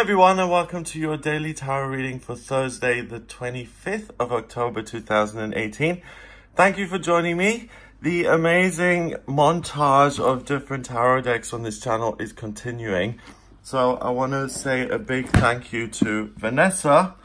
everyone, and welcome to your daily tarot reading for Thursday, the 25th of October 2018. Thank you for joining me. The amazing montage of different tarot decks on this channel is continuing. So I want to say a big thank you to Vanessa,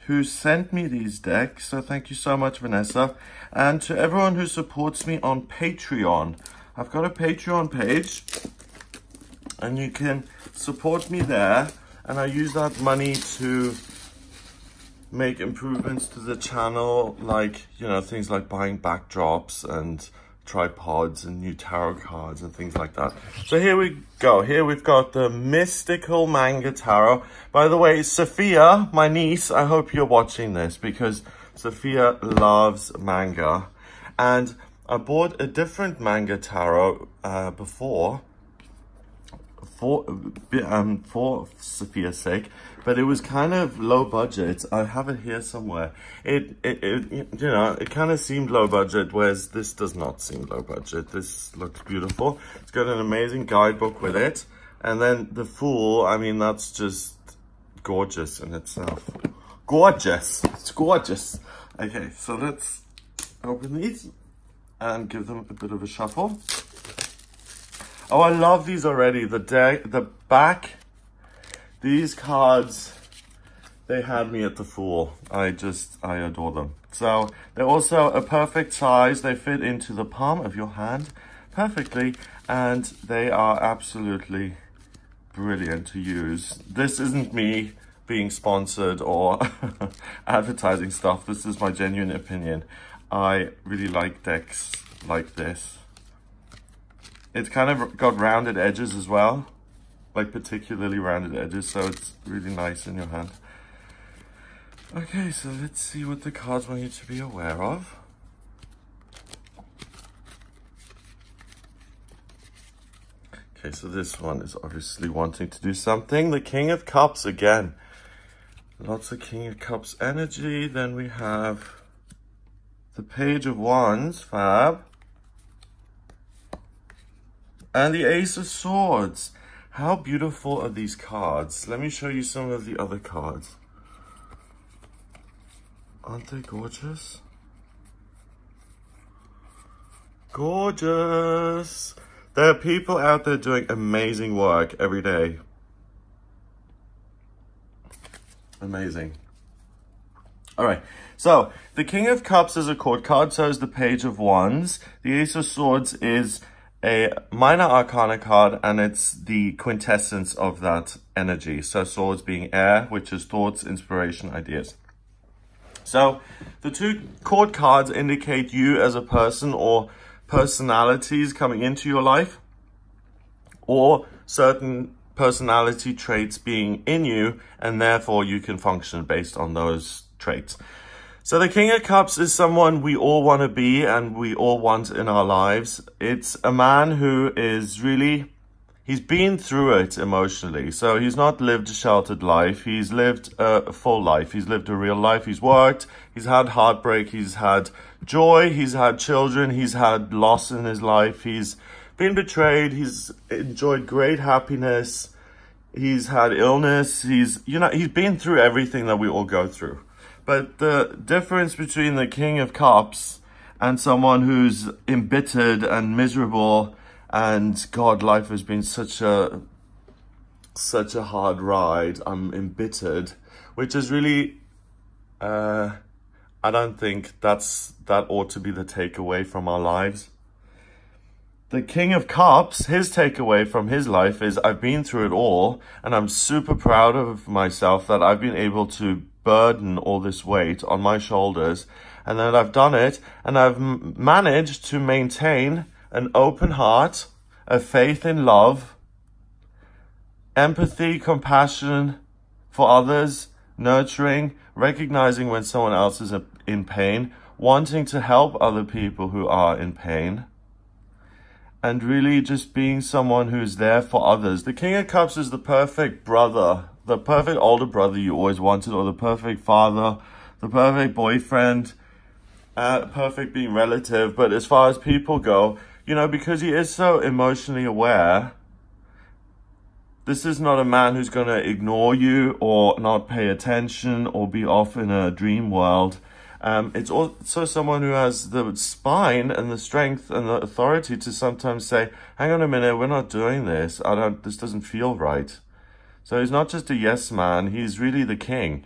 who sent me these decks. So thank you so much, Vanessa. And to everyone who supports me on Patreon. I've got a Patreon page, and you can support me there. And I use that money to make improvements to the channel, like, you know, things like buying backdrops and tripods and new tarot cards and things like that. So here we go. Here we've got the Mystical Manga Tarot. By the way, Sophia, my niece, I hope you're watching this because Sophia loves manga. And I bought a different manga tarot before for Sophia's sake, but it was kind of low budget. I have it here somewhere. It you know, it kind of seemed low budget, whereas this does not seem low budget. This looks beautiful. It's got an amazing guidebook with it, and then the Fool, I mean, that's just gorgeous in itself. Gorgeous. It's gorgeous. Okay, so let's open these and give them a bit of a shuffle. Oh, I love these already. The back, these cards, they had me at the Fool. I adore them. So they're also a perfect size. They fit into the palm of your hand perfectly, and they are absolutely brilliant to use. This isn't me being sponsored or advertising stuff. This is my genuine opinion. I really like decks like this. It's kind of got rounded edges as well, like particularly rounded edges, so it's really nice in your hand. Okay, so let's see what the cards want you to be aware of. Okay, so this one is obviously wanting to do something. The King of Cups again. Lots of King of Cups energy. Then we have the Page of Wands, fab. And the Ace of Swords. How beautiful are these cards? Let me show you some of the other cards. Aren't they gorgeous? Gorgeous. There are people out there doing amazing work every day. Amazing. All right. So the King of Cups is a court card. So is the Page of Wands. The Ace of Swords is a minor arcana card, and it's the quintessence of that energy. So swords being air, which is thoughts, inspiration, ideas. So the two court cards indicate you as a person or personalities coming into your life, or certain personality traits being in you, and therefore you can function based on those traits. So the King of Cups is someone we all want to be and we all want in our lives. It's a man who is really, he's been through it emotionally. So he's not lived a sheltered life. He's lived a full life. He's lived a real life. He's worked. He's had heartbreak. He's had joy. He's had children. He's had loss in his life. He's been betrayed. He's enjoyed great happiness. He's had illness. He's been through everything that we all go through. But the difference between the King of Cups and someone who's embittered and miserable and God, life has been such a hard ride, I'm embittered, which is really, I don't think that ought to be the takeaway from our lives. The King of Cups, his takeaway from his life is, I've been through it all, and I'm super proud of myself that I've been able to burden all this weight on my shoulders, and that I've done it, and I've managed to maintain an open heart, a faith in love, empathy, compassion for others, nurturing, recognizing when someone else is in pain, wanting to help other people who are in pain, and really just being someone who's there for others. The King of Cups is the perfect brother, the perfect older brother you always wanted, or the perfect father, the perfect boyfriend, perfect being relative. But as far as people go, you know, because he is so emotionally aware, This is not a man who's going to ignore you or not pay attention or be off in a dream world. It's also someone who has the spine and the strength and the authority to sometimes say, hang on a minute, we're not doing this. This doesn't feel right. So he's not just a yes man, he's really the king.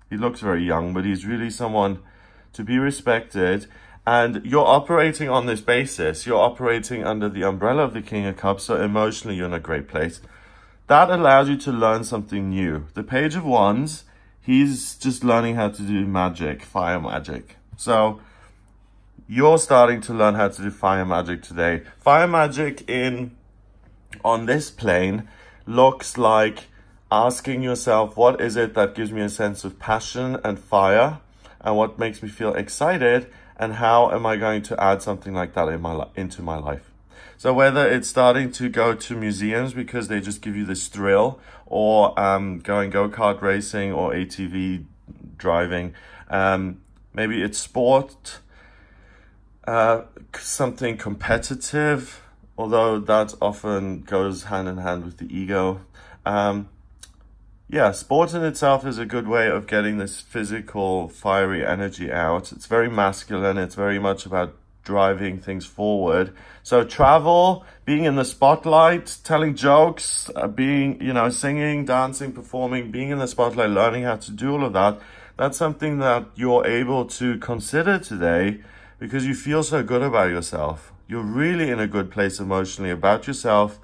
He looks very young, but he's really someone to be respected. And you're operating on this basis. You're operating under the umbrella of the King of Cups, so emotionally you're in a great place. That allows you to learn something new. The Page of Wands, he's just learning how to do magic, fire magic. So you're starting to learn how to do fire magic today. Fire magic on this plane looks like asking yourself, what is it that gives me a sense of passion and fire, and what makes me feel excited, and how am I going to add something like that into my life? So whether it's starting to go to museums because they just give you this thrill, or going go-kart racing or ATV driving, maybe it's sport, something competitive, although that often goes hand in hand with the ego. Yeah, sport in itself is a good way of getting this physical, fiery energy out. It's very masculine. It's very much about driving things forward. So travel, being in the spotlight, telling jokes, singing, dancing, performing, being in the spotlight, learning how to do all of that, that's something that you're able to consider today because you feel so good about yourself. You're really in a good place emotionally about yourself,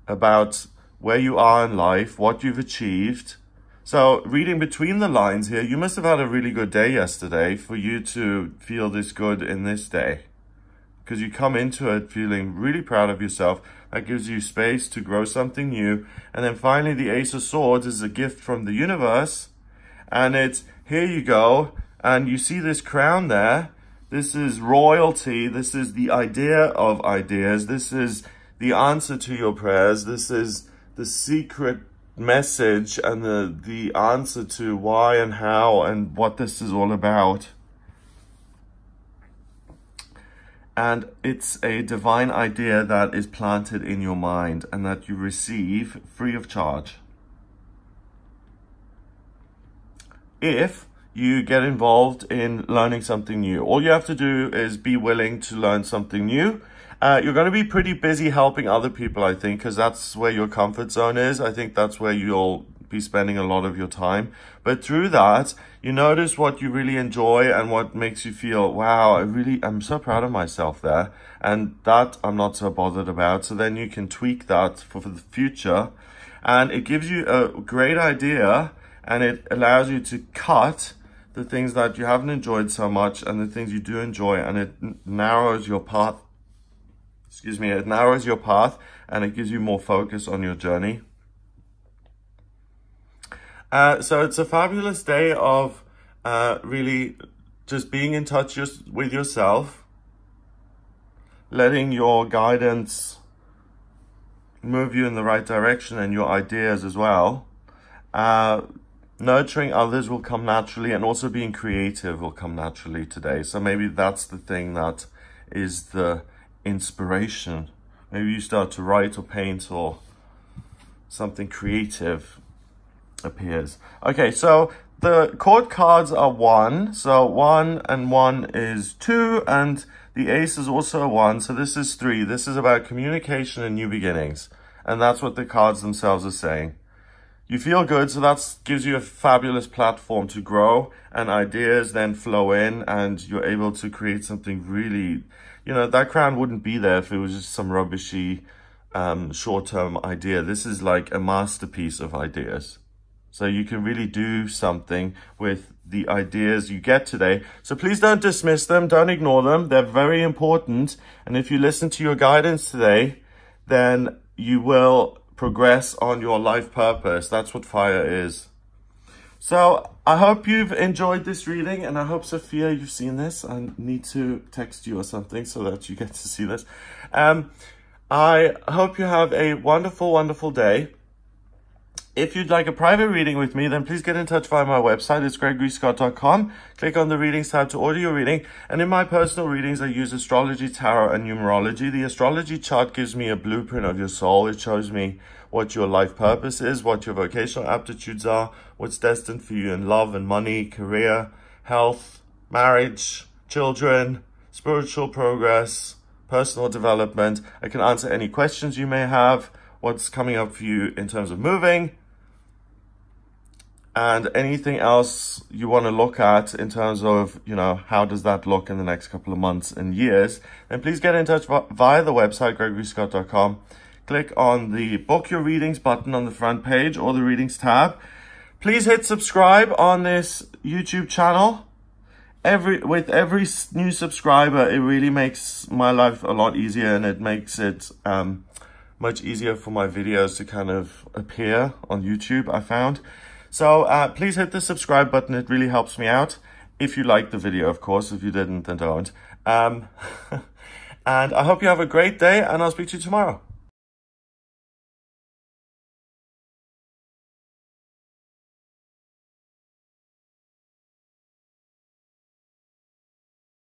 about where you are in life, what you've achieved. So reading between the lines here, you must have had a really good day yesterday for you to feel this good in this day. Because you come into it feeling really proud of yourself. That gives you space to grow something new. And then finally, the Ace of Swords is a gift from the universe. And it's, here you go. And you see this crown there. This is royalty. This is the idea of ideas. This is the answer to your prayers. This is the secret message and the answer to why and how and what this is all about. And it's a divine idea that is planted in your mind and that you receive free of charge. If you get involved in learning something new, all you have to do is be willing to learn something new. You're going to be pretty busy helping other people, I think, because that's where your comfort zone is. I think that's where you'll be spending a lot of your time. But through that, you notice what you really enjoy and what makes you feel, wow, I'm so proud of myself there. And that I'm not so bothered about. So then you can tweak that for the future. And it gives you a great idea, and it allows you to cut the things that you haven't enjoyed so much and the things you do enjoy, and it narrows your path. It narrows your path and it gives you more focus on your journey. So it's a fabulous day of really just being in touch with yourself, letting your guidance move you in the right direction and your ideas as well. Nurturing others will come naturally, and also being creative will come naturally today. So maybe that's the thing that is the inspiration. Maybe you start to write or paint, or something creative appears. Okay, so the court cards are 1. So 1 and 1 is 2, and the ace is also a 1. So this is 3. This is about communication and new beginnings. And that's what the cards themselves are saying. You feel good, so that gives you a fabulous platform to grow, and ideas then flow in, and you're able to create something really, that crown wouldn't be there if it was just some rubbishy, short-term idea. This is like a masterpiece of ideas. So you can really do something with the ideas you get today. So please don't dismiss them, don't ignore them. They're very important. And if you listen to your guidance today, then you will progress on your life purpose. That's what fire is. So I hope you've enjoyed this reading, and I hope, Sophia, you've seen this. I need to text you or something so that you get to see this. I hope you have a wonderful, wonderful day. If you'd like a private reading with me, then please get in touch via my website. It's gregoryscott.com. Click on the readings tab to order your reading. And in my personal readings, I use astrology, tarot, and numerology. The astrology chart gives me a blueprint of your soul. It shows me what your life purpose is, what your vocational aptitudes are, what's destined for you in love and money, career, health, marriage, children, spiritual progress, personal development. I can answer any questions you may have, what's coming up for you in terms of moving, and anything else you want to look at in terms of, you know, how does that look in the next couple of months and years, then please get in touch via the website, gregoryscott.com. Click on the Book Your Readings button on the front page or the Readings tab. Please hit subscribe on this YouTube channel. With every new subscriber, it really makes my life a lot easier, and it makes it much easier for my videos to kind of appear on YouTube, I found. So please hit the subscribe button. It really helps me out. If you liked the video, of course. If you didn't, then don't. And I hope you have a great day, and I'll speak to you tomorrow.